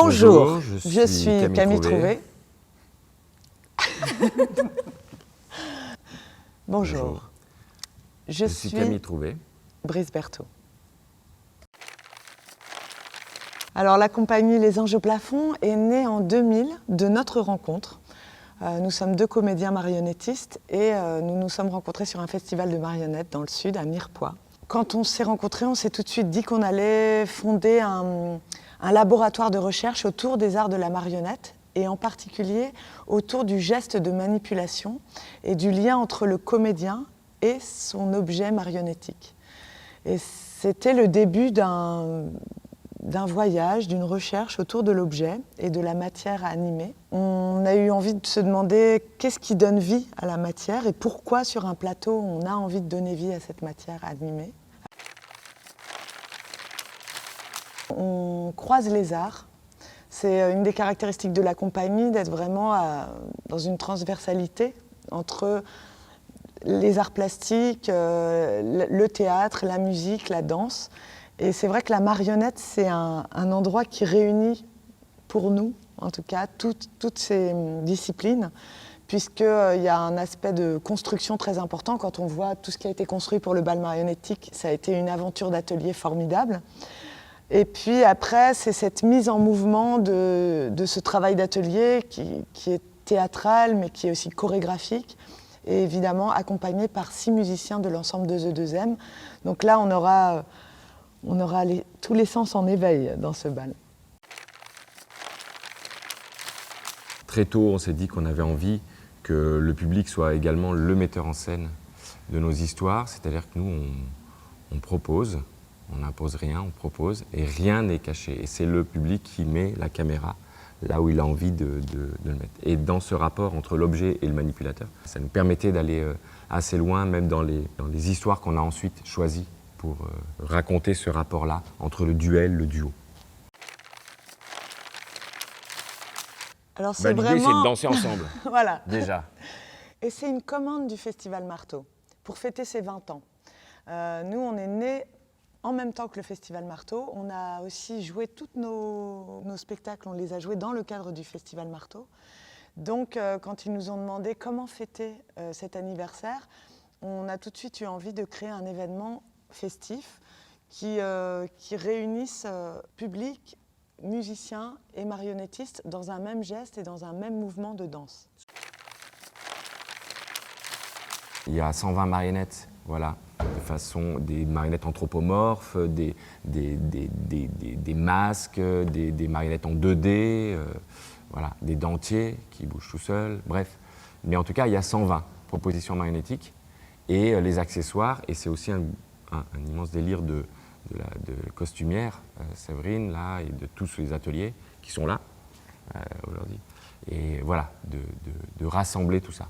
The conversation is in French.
Bonjour, je suis Camille Trouvé. Bonjour, je suis Camille Trouvé. Brice Berthaud. Alors la compagnie Les Anges au plafond est née en 2000 de notre rencontre. Nous sommes deux comédiens marionnettistes et nous nous sommes rencontrés sur un festival de marionnettes dans le sud, à Mirepoix. Quand on s'est rencontrés, on s'est tout de suite dit qu'on allait fonder un laboratoire de recherche autour des arts de la marionnette et en particulier autour du geste de manipulation et du lien entre le comédien et son objet marionnettique. Et c'était le début d'un voyage, d'une recherche autour de l'objet et de la matière à animer. On a eu envie de se demander qu'est-ce qui donne vie à la matière et pourquoi sur un plateau on a envie de donner vie à cette matière animée. On croise les arts. C'est une des caractéristiques de la compagnie d'être vraiment dans une transversalité entre les arts plastiques, le théâtre, la musique, la danse. Et c'est vrai que la marionnette, c'est un endroit qui réunit, pour nous en tout cas, toutes ces disciplines, puisqu'il y a un aspect de construction très important. Quand on voit tout ce qui a été construit pour le bal marionnettique, ça a été une aventure d'atelier formidable. Et puis après, c'est cette mise en mouvement de ce travail d'atelier qui est théâtral, mais qui est aussi chorégraphique, et évidemment accompagné par 6 musiciens de l'ensemble de The2M. Donc là, on aura tous les sens en éveil dans ce bal. Très tôt, on s'est dit qu'on avait envie que le public soit également le metteur en scène de nos histoires, c'est-à-dire que nous, on propose. On n'impose rien, on propose, et rien n'est caché. Et c'est le public qui met la caméra là où il a envie de le mettre. Et dans ce rapport entre l'objet et le manipulateur, ça nous permettait d'aller assez loin, même dans les histoires qu'on a ensuite choisies pour raconter ce rapport-là entre le duel, le duo. Alors c'est L'idée, vraiment... c'est de danser ensemble, voilà. déjà. Et c'est une commande du Festival Marteau, pour fêter ses 20 ans. Nous, on est nés en même temps que le Festival Marteau. On a aussi joué tous nos spectacles, on les a joués dans le cadre du Festival Marteau. Donc, quand ils nous ont demandé comment fêter cet anniversaire, on a tout de suite eu envie de créer un événement festif qui réunisse public, musiciens et marionnettistes dans un même geste et dans un même mouvement de danse. Il y a 120 marionnettes, voilà, de façon des marionnettes anthropomorphes, des masques, des marionnettes en 2D, voilà, des dentiers qui bougent tout seuls, bref. Mais en tout cas, il y a 120 propositions marionnettiques et les accessoires, et c'est aussi un immense délire de costumière, Séverine, là, et de tous les ateliers qui sont là aujourd'hui. Et voilà, de rassembler tout ça.